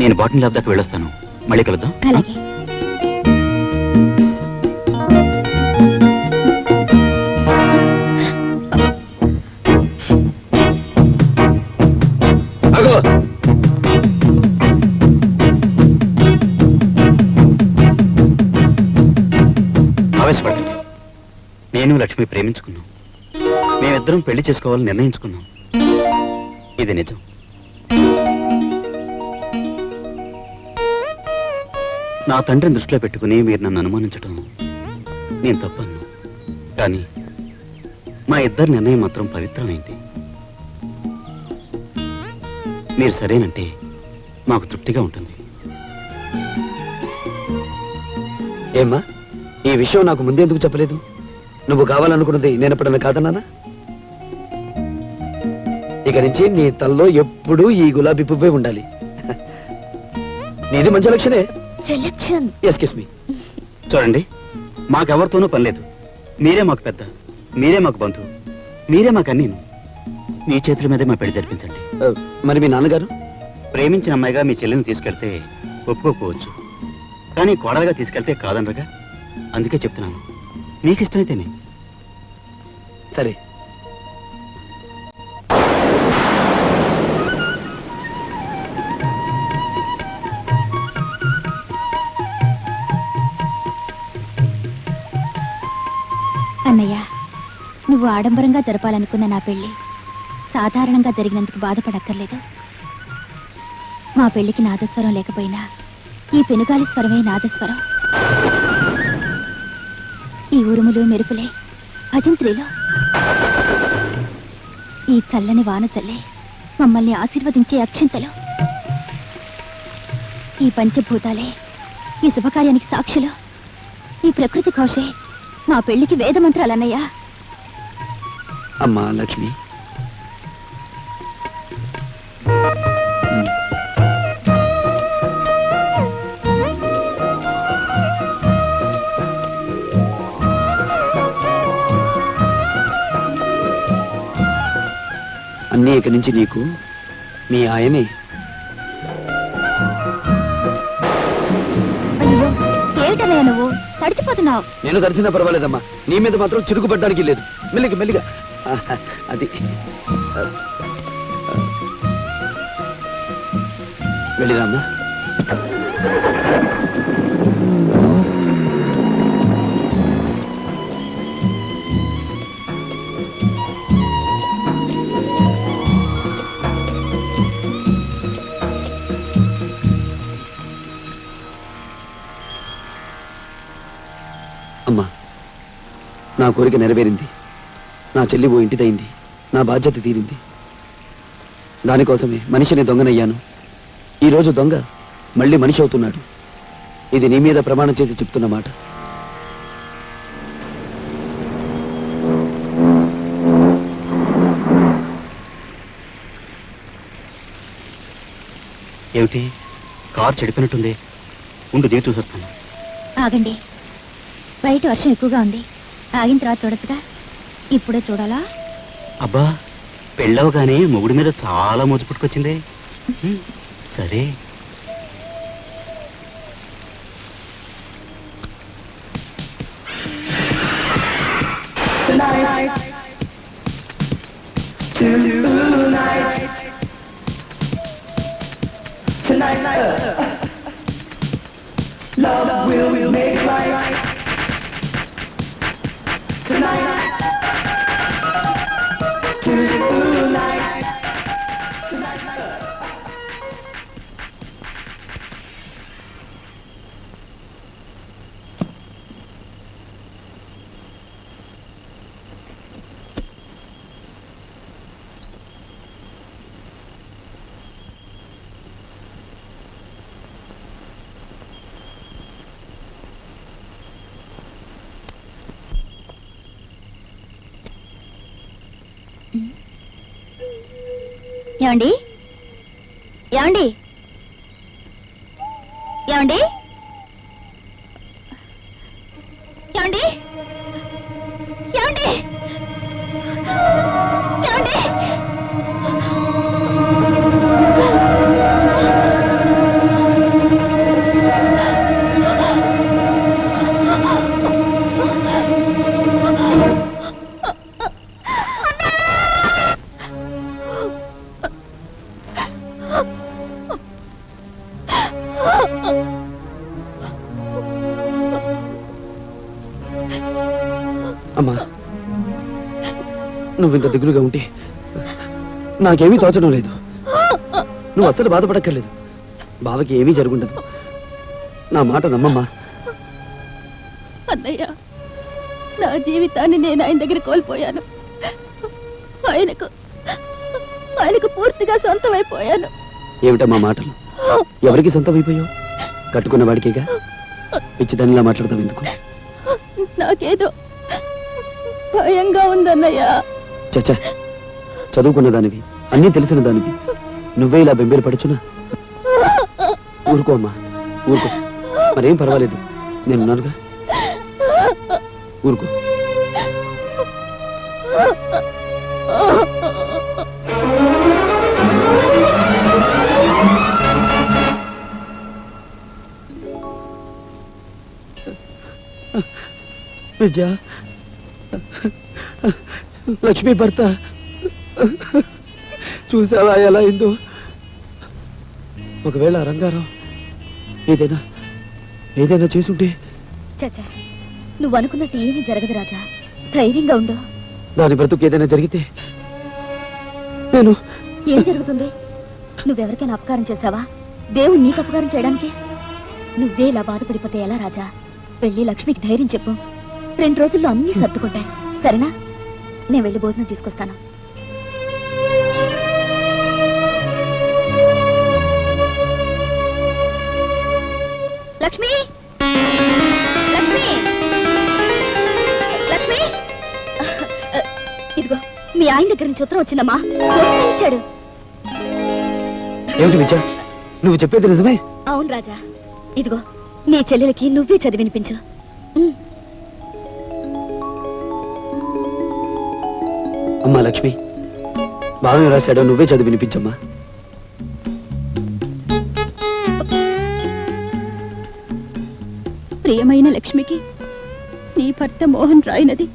నేను botany lab దాకా వెళ్ళొస్తాను, మళ్ళీ కలుద్దాం. అలాగే. ఆవేశపడండి. నేను లక్ష్మి ప్రేమించుకున్నాం, మేమిద్దరం పెళ్లి చేసుకోవాలని నిర్ణయించుకున్నాం. ఇది నిజం. నా తండ్రిని దృష్టిలో పెట్టుకుని మీరు నన్ను అనుమానించడం నేను తప్పను. కానీ మా ఇద్దరి నిర్ణయం మాత్రం పవిత్రమైంది. మీరు సరేనంటే మాకు తృప్తిగా ఉంటుంది. ఏమ్మా, ఈ విషయం నాకు ముందెందుకు చెప్పలేదు? నువ్వు కావాలనుకున్నది నేను ఎప్పుడన్నా కాదన్నానా? ఇక నుంచి నీ తల్లో ఎప్పుడూ ఈ గులాబీ పువ్వే ఉండాలి. నీది మంచి లక్షణే. ఎస్కిస్ మీ. చూడండి, మాకెవరితోనూ పని లేదు. మీరే మాకు పెద్ద, మీరే మాకు బంధువు, మీరే మాకు అన్నీను. మీ చేతుల మీదే మా పెళ్లి జరిపించండి. మరి మీ నాన్నగారు? ప్రేమించిన అమ్మాయిగా మీ చెల్లిని తీసుకెళ్తే ఒప్పుకోకపోవచ్చు, కానీ కోడలుగా తీసుకెళ్తే కాదనరుగా. అందుకే చెప్తున్నాను, మీకు ఇష్టమైతేనే. సరే. అన్నయ్య, నువ్వు ఆడంబరంగా జరపాలనుకున్న నా పెళ్లి సాధారణంగా జరిగినందుకు బాధపడక్కర్లేదు. మా పెళ్లికి నాదస్వరం లేకపోయినా ఈ పెనుగాలి స్వరమే నాదస్వరం. ఈ ఉరుములు మెరుపులే భజంత్రిలో, ఈ చల్లని వాన చల్లే మమ్మల్ని ఆశీర్వదించే అక్షింతలు, ఈ పంచభూతాలే ఈ శుభకార్యానికి సాక్షులు, ఈ ప్రకృతి ఘోషే మా పెళ్లికి వేదమంత్రాలన్నయ్యా. అమ్మా లక్ష్మి, అన్నీ ఇక నుంచి నీకు మీ ఆయనే. అయ్యో, ఏమిటన్నయ్య నువ్వు తడిచిపోతున్నావు? నేను తడిసినా పర్వాలేదమ్మా, నీ మీద మాత్రం చిరుగుపడ్డానికి లేదు. మెల్లిగా మెల్లిగా. అది వెళ్ళిరామ్మా. అమ్మా, నా కోరిక నెరవేరింది. నా చెల్లి ఓ ఇంటిదైంది. నా బాధ్యత తీరింది. దానికోసమే మనిషిని దొంగనయ్యాను. ఈరోజు దొంగ మళ్ళీ మనిషి అవుతున్నాడు. ఇది నీ మీద ప్రమాణం చేసి చెప్తున్న మాట. ఏమిటి, కారు చెడిపోయినట్టుంది. ఉండు, దిగి చూసొస్తాను. ఆగండి, బయట వర్షం ఎక్కువగా ఉంది. ఆగిన తర్వాత చూడొచ్చుగా. ఇప్పుడే చూడాలా? అబ్బా, పెళ్ళవగానే మొగుడి మీద చాలా మోజు పుట్టుకొచ్చింది. సరే. Love will make life tonight. Tonight. ఏమండి, ఏమండి, ఏమండి, ఏమండి, ఏమండి, ఏమండి, నువ్వు ఇంత దిగులుగా ఉంటే నాకేమీ తోచడం లేదు. నువ్వు అస్సలు బాధపడక్కర్లేదు. బావకి ఏమీ జరుగుండదు. నా మాట నమ్మమ్మా. అన్నయ్య, నా జీవితాన్ని నేను ఆయన దగ్గర కోల్పోయాను. ఆయనకు పూర్తిగా సొంతమైపోయాను. ఏమిటమ్మా మాటలు? ఎవరికి సొంతమైపోయావు? కట్టుకున్న వాడికేగా. పిచ్చిదానిలా మాట్లాడతావు ఎందుకు? నాకేదో భయంగా ఉందన్నయ్య. చచ్చా, చదువుకున్న దానివి, అన్నీ తెలిసిన దానివి, నువ్వే ఇలా బెంబేలు పడుచున్నా? ఊరుకో అమ్మా, ఊరుకో. మరేం పర్వాలేదు, నేనున్నానుగా. ఊరుకో. విజయ, లక్ష్మి భర్త చూసావా ఎలా అయిందో? ఒకవేళ రంగారావు ఏదైనా చేసుంటే? చచ్చా, నువ్వు అనుకున్నట్టు ఏమీ జరగదు రాజా. ధైర్యంగా ఉండు. దాని బ్రతుకు ఏదైనా జరిగితే నేను... ఏం జరుగుతుంది? నువ్వెవరికైనా అపకారం చేశావా? దేవుడు నీకు అపకారం చేయడానికి? నువ్వే ఇలా బాధపడిపోతే ఎలా రాజా? వెళ్ళి లక్ష్మికి ధైర్యం చెప్పు. 2 రోజుల్లో అన్నీ సర్దుకుంటాయి, సరేనా? నేను వెళ్ళి భోజనం తీసుకొస్తాను. లక్ష్మి, లక్ష్మి, లక్ష్మి! ఇదిగో మీ ఆయన దగ్గర నుంచి ఉత్తరం వచ్చిందమ్మా. భోజనం ఇచ్చాడు. ఏమిటి విజయ, నువ్వు చెప్పేది నిజమే? అవును రాజా. ఇదిగో నీ చెల్లెలకి నువ్వే చదివి వినిపించు. అమ్మా లక్ష్మి, బాగా రాశాడో నువ్వే చదివి వినిపించమ్మా. ప్రియమైన లక్ష్మికి నీ భర్త మోహన్ రాయినది.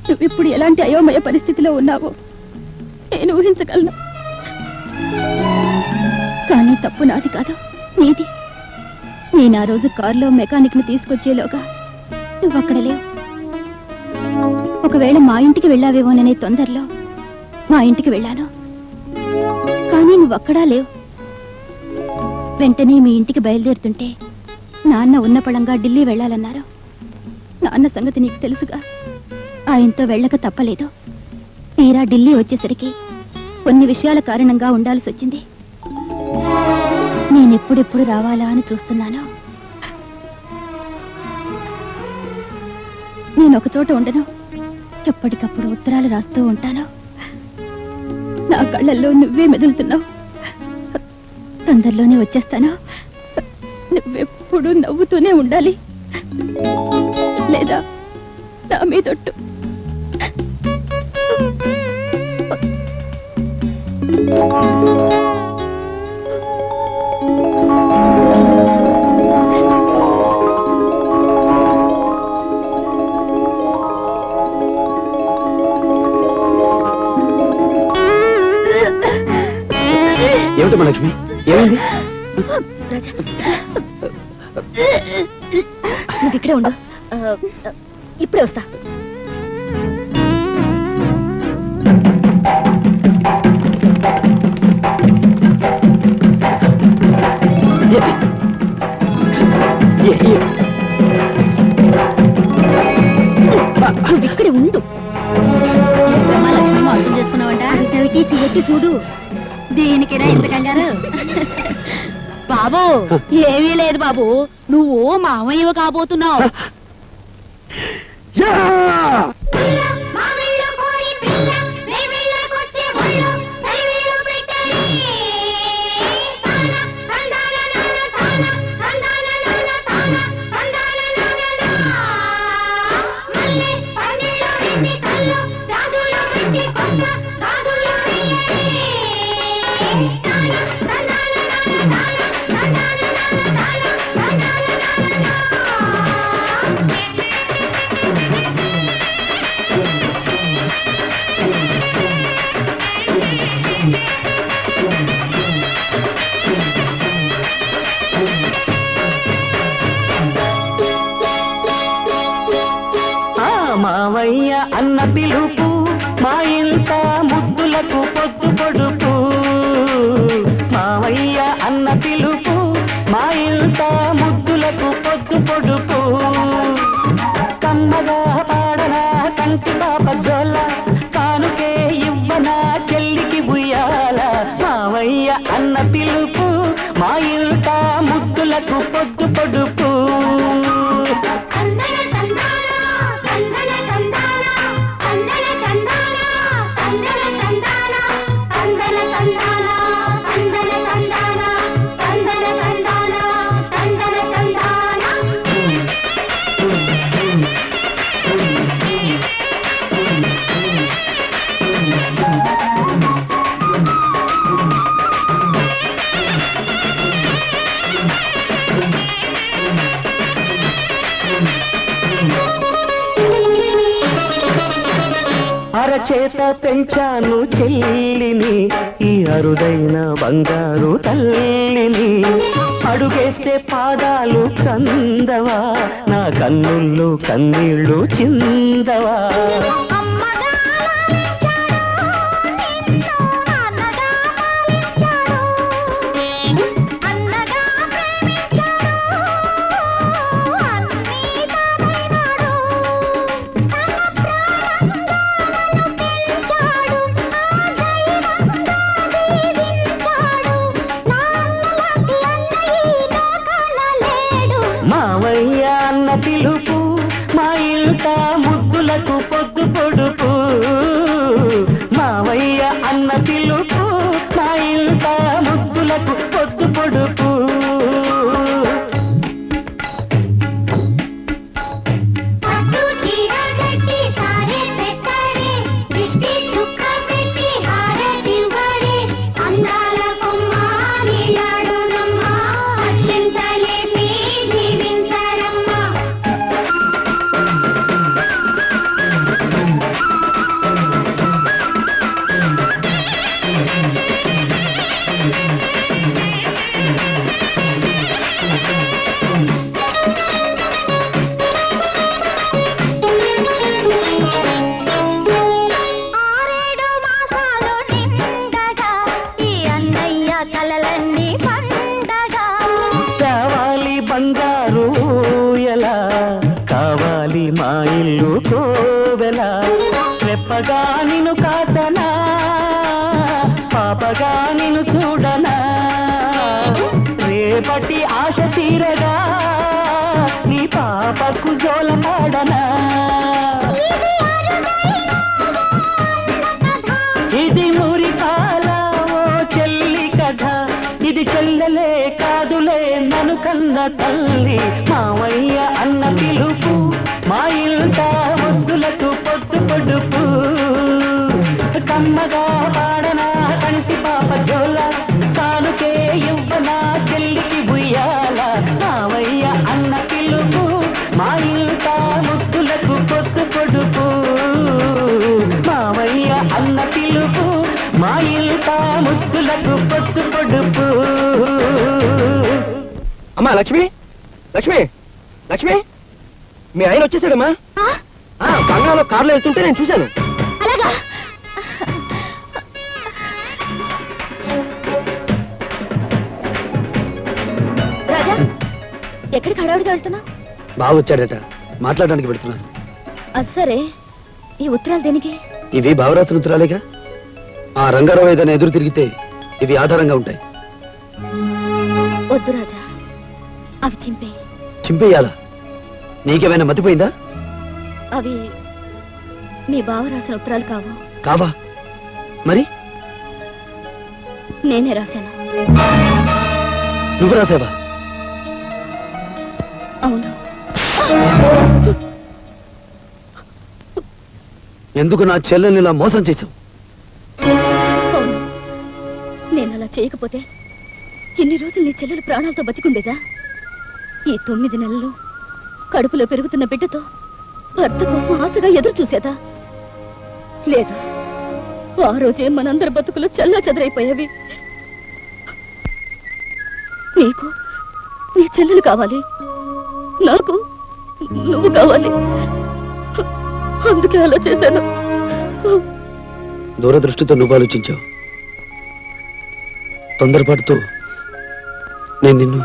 నువ్విప్పుడు ఎలాంటి అయోమయ పరిస్థితిలో ఉన్నావో నేను ఊహించగలను. కానీ తప్పు నాది కాదు, నీది. నేను ఆ రోజు కారులో మెకానిక్ ని తీసుకొచ్చేలోగా నువ్వు అక్కడ లేవు. ఒకవేళ మా ఇంటికి వెళ్ళావేమోననే తొందరలో మా ఇంటికి వెళ్ళాను. కానీ నువ్వు అక్కడా లేవు. వెంటనే మీ ఇంటికి బయలుదేరుతుంటే నాన్న ఉన్న పళంగా ఢిల్లీ వెళ్ళాలన్నారు. నాన్న సంగతి నీకు తెలుసుగా. ఆయనతో వెళ్ళక తప్పలేదు. తీరా ఢిల్లీ వచ్చేసరికి కొన్ని విషయాల కారణంగా ఉండాల్సి వచ్చింది. నేనెప్పుడెప్పుడు రావాలా అని చూస్తున్నాను. నేను ఒక చోట ఉండను, ఎప్పటికప్పుడు ఉత్తరాలు రాస్తూ ఉంటాను. నా కళ్ళల్లో నువ్వే మెదులుతున్నావు. తొందరలోనే వచ్చేస్తాను. నువ్వెప్పుడు నవ్వుతూనే ఉండాలి, లేదా నా మీదొట్టు. ఏమిటమ్మా లక్ష్మి, ఏమైంది? నువ్వు ఇక్కడే ఉండు, ఇప్పుడే వస్తా. నువ్వు ఇక్కడే ఉండు. లక్ష్మి అర్థం చేసుకున్నావంట. ఎట్టి చూడు, దేనికైనా ఇంత కంగారు? బాబు ఏమీ లేదు బాబు, నువ్వు మామయ్య కాబోతున్నావు. ముద్దులకు పొద్దు పొడుపు అరచేత పెంచాను చెల్లిని ఈ అరుదైన బంగారు తల్లిని అడుగేస్తే పాదాలు కందవా నా కన్నుల్లో కన్నీళ్ళు చిందవా మావయ్య అన్న పిలుపు మా ఇంట ముద్దులకు పొద్దు పొడుపు మావయ్య అన్న పిలుపు మా ఇంట ముద్దులకు పొద్దు పొడుపు బంగారు ఎలా కావాలి మా ఇల్లు కోవెలా రెప్పగా నిన్ను కాచనా పాపగా నిన్ను చూడనా రేపటి ఆశ తీరగా నీ పాపకు జోలపాడనా ఇది మురిపాల ఓ చెల్లి కథ ఇది చెల్లెలే కాదులే నన్ను కన్న తల్లి మావయ్య అన్న పిలుపు మా ఇంట ముద్దులకు పొద్దు పొడుపు కమ్మగా పాడనా కంటి పాప జోల చాలుకే ఇవ్వనా చెల్లికి బుయ్యాల మావయ్య అన్న పిలుపు మా ఇంట ముద్దులకు పొద్దు పొడుపు మావయ్య అన్న పిలుపు మా ఇంట ముద్దులకు పొద్దు పొడుపు. అమ్మా లక్ష్మి లక్ష్మి లక్ష్మి మీ ఆయన వచ్చేసాడమ్మా బంగాళలో కారులో వెళ్తుంటే నేను చూశాను. అలాగా రాజా ఎక్కడికి హడావుడిగా వెళ్తున్నావు? బాగా వచ్చాడట మాట్లాడడానికి పెడుతున్నాను. అది సరే ఈ ఉత్తరాలు దేనికి? ఇవి బావరాసిన ఉత్తరాలేగా. ఆ రంగారావు ఏదైనా ఎదురు తిరిగితే ఇవి ఆధారంగా ఉంటాయి. వద్దు రాజా అవి చింపేయాలా? నీకేమైనా మతిపోయిందా? అవి మీ బావ రాసిన ఉత్తరాలు కావు. కావా? మరి నేనే రాశాను. నువ్వు రాసావా? అవును. ఎందుకు నా చెల్లెల్ని ఇలా మోసం చేశావు? అవును నేను అలా చేయకపోతే ఇన్ని రోజులు నీ చెల్లెలు ప్రాణాలతో బతికుండేదా? ఈ 9 నెలలు కడుపులో పెరుగుతున్న బిడ్డతో భర్త కోసం ఆశగా ఎదురు చూసేదా? లేదా ఆ రోజే మనందరి బతుకులు చల్లా చెదరైపోయేవి. నీకు నీ చెల్లెలు కావాలి, నాకు నువ్వు కావాలి. అందుకే అలా చేశాను. దూరదృష్టితో నువ్వు ఆలోచించావు. తొందరపాటుతో నేను నిన్ను